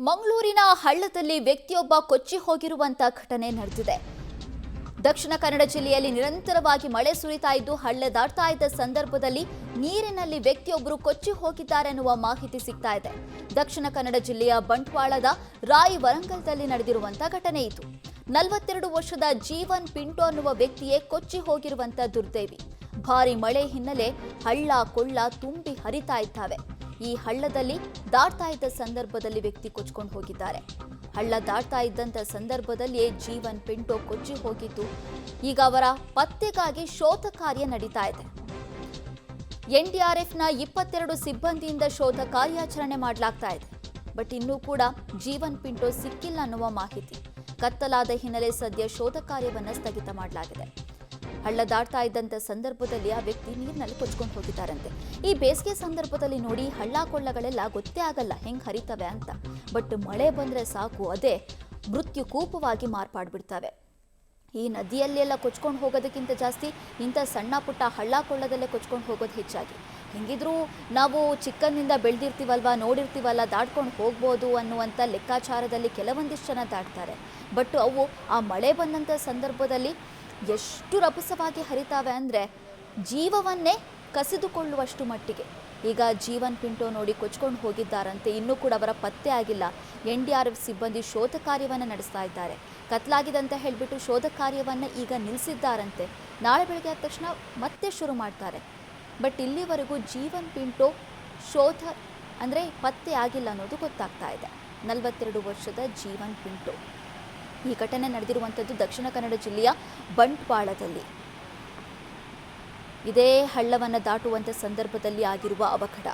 ಮಂಗಳೂರಿನ ಹಳ್ಳದಲ್ಲಿ ವ್ಯಕ್ತಿಯೊಬ್ಬ ಕೊಚ್ಚಿ ಹೋಗಿರುವಂತ ಘಟನೆ ನಡೆದಿದೆ. ದಕ್ಷಿಣ ಕನ್ನಡ ಜಿಲ್ಲೆಯಲ್ಲಿ ನಿರಂತರವಾಗಿ ಮಳೆ ಸುರಿತಾ ಇದ್ದು ಹಳ್ಳ ದಾಟ್ತಾ ಇದ್ದ ಸಂದರ್ಭದಲ್ಲಿ ನೀರಿನಲ್ಲಿ ವ್ಯಕ್ತಿಯೊಬ್ಬರು ಕೊಚ್ಚಿ ಹೋಗಿದ್ದಾರೆ ಎನ್ನುವ ಮಾಹಿತಿ ಸಿಗ್ತಾ ಇದೆ. ದಕ್ಷಿಣ ಕನ್ನಡ ಜಿಲ್ಲೆಯ ಬಂಟ್ವಾಳದ ರಾಯಿ ವರಂಗಲ್ದಲ್ಲಿ ನಡೆದಿರುವಂತ ಘಟನೆ ಇದು. 42 ವರ್ಷದ ಜೀವನ್ ಪಿಂಟೋ ಅನ್ನುವ ವ್ಯಕ್ತಿಯೇ ಕೊಚ್ಚಿ ಹೋಗಿರುವಂತ ದುರ್ದೈವಿ. ಭಾರಿ ಮಳೆ ಹಿನ್ನೆಲೆ ಹಳ್ಳ ಕೊಳ್ಳ ತುಂಬಿ ಹರಿತಾ ಇದ್ದಾವೆ. ಈ ಹಳ್ಳದಲ್ಲಿ ದಾಟ್ತಾ ಇದ್ದ ಸಂದರ್ಭದಲ್ಲಿ ವ್ಯಕ್ತಿ ಕೊಚ್ಕೊಂಡು ಹೋಗಿದ್ದಾರೆ. ಹಳ್ಳ ದಾಟ್ತಾ ಇದ್ದಂತ ಸಂದರ್ಭದಲ್ಲಿಯೇ ಜೀವನ್ ಪಿಂಟೋ ಕೊಚ್ಚಿ ಹೋಗಿದ್ದು ಈಗ ಅವರ ಪತ್ತೆಗಾಗಿ ಶೋಧ ಕಾರ್ಯ ನಡೀತಾ ಇದೆ. ಎನ್ಡಿಆರ್ಎಫ್ನ 22 ಸಿಬ್ಬಂದಿಯಿಂದ ಶೋಧ ಕಾರ್ಯಾಚರಣೆ ಮಾಡಲಾಗ್ತಾ ಇದೆ. ಬಟ್ ಇನ್ನೂ ಕೂಡ ಜೀವನ್ ಪಿಂಟೋ ಸಿಕ್ಕಿಲ್ಲ ಅನ್ನುವ ಮಾಹಿತಿ. ಕತ್ತಲಾದ ಹಿನ್ನೆಲೆ ಸದ್ಯ ಶೋಧ ಕಾರ್ಯವನ್ನು ಸ್ಥಗಿತ ಮಾಡಲಾಗಿದೆ. ಹಳ್ಳ ದಾಟ್ತಾ ಇದ್ದಂತ ಸಂದರ್ಭದಲ್ಲಿ ಆ ವ್ಯಕ್ತಿ ನೀರಿನಲ್ಲಿ ಕೊಚ್ಕೊಂಡು ಹೋಗಿದ್ದಾರಂತೆ. ಈ ಬೇಸಿಗೆ ಸಂದರ್ಭದಲ್ಲಿ ನೋಡಿ ಹಳ್ಳ ಕೊಳ್ಳಗಳೆಲ್ಲ ಗೊತ್ತೇ ಆಗಲ್ಲ ಹೆಂಗ್ ಹರಿತವೆ ಅಂತ. ಬಟ್ ಮಳೆ ಬಂದ್ರೆ ಸಾಕು ಅದೇ ಮೃತ್ಯು ಕೂಪವಾಗಿ ಮಾರ್ಪಾಡ್ಬಿಡ್ತವೆ. ಈ ನದಿಯಲ್ಲೆಲ್ಲ ಕೊಚ್ಕೊಂಡು ಹೋಗೋದಕ್ಕಿಂತ ಜಾಸ್ತಿ ಇಂಥ ಸಣ್ಣ ಪುಟ್ಟ ಹಳ್ಳ ಕೊಳ್ಳದಲ್ಲೇ ಕೊಚ್ಕೊಂಡು ಹೋಗೋದು ಹೆಚ್ಚಾಗಿ. ಹೆಂಗಿದ್ರೂ ನಾವು ಚಿಕ್ಕಂದಿಂದ ಬೆಳೆದಿರ್ತೀವಲ್ವಾ, ನೋಡಿರ್ತೀವಲ್ಲ, ದಾಟ್ಕೊಂಡು ಹೋಗ್ಬೋದು ಅನ್ನುವಂಥ ಲೆಕ್ಕಾಚಾರದಲ್ಲಿ ಕೆಲವೊಂದಿಷ್ಟು ಜನ ದಾಟ್ತಾರೆ. ಬಟ್ ಅವು ಆ ಮಳೆ ಬಂದಂಥ ಸಂದರ್ಭದಲ್ಲಿ ಎಷ್ಟು ರಭಸವಾಗಿ ಹರಿತಾವೆ ಅಂದರೆ ಜೀವವನ್ನೇ ಕಸಿದುಕೊಳ್ಳುವಷ್ಟು ಮಟ್ಟಿಗೆ. ಈಗ ಜೀವನ್ ಪಿಂಟೋ ನೋಡಿ ಕೊಚ್ಕೊಂಡು ಹೋಗಿದ್ದಾರಂತೆ. ಇನ್ನೂ ಕೂಡ ಅವರ ಪತ್ತೆ ಆಗಿಲ್ಲ. ಎನ್ಡಿಆರ್ಎಫ್ ಸಿಬ್ಬಂದಿ ಶೋಧ ಕಾರ್ಯವನ್ನು ನಡೆಸ್ತಾ ಇದ್ದಾರೆ. ಕತ್ಲಾಗಿದೆ ಅಂತ ಹೇಳಿಬಿಟ್ಟು ಶೋಧ ಕಾರ್ಯವನ್ನು ಈಗ ನಿಲ್ಲಿಸಿದ್ದಾರಂತೆ. ನಾಳೆ ಬೆಳಗ್ಗೆ ಆದ ತಕ್ಷಣ ಮತ್ತೆ ಶುರು ಮಾಡ್ತಾರೆ. ಬಟ್ ಇಲ್ಲಿವರೆಗೂ ಜೀವನ್ ಪಿಂಟೋ ಶೋಧ ಅಂದರೆ ಪತ್ತೆ ಆಗಿಲ್ಲ ಅನ್ನೋದು ಗೊತ್ತಾಗ್ತಾ ಇದೆ. 42 ವರ್ಷದ ಜೀವನ್ ಪಿಂಟೋ. ಈ ಘಟನೆ ನಡೆದಿರುವಂಥದ್ದು ದಕ್ಷಿಣ ಕನ್ನಡ ಜಿಲ್ಲೆಯ ಬಂಟ್ವಾಳದಲ್ಲಿ. ಇದೇ ಹಳ್ಳವನ್ನು ದಾಟುವಂಥ ಸಂದರ್ಭದಲ್ಲಿ ಆಗಿರುವ ಅವಘಡ.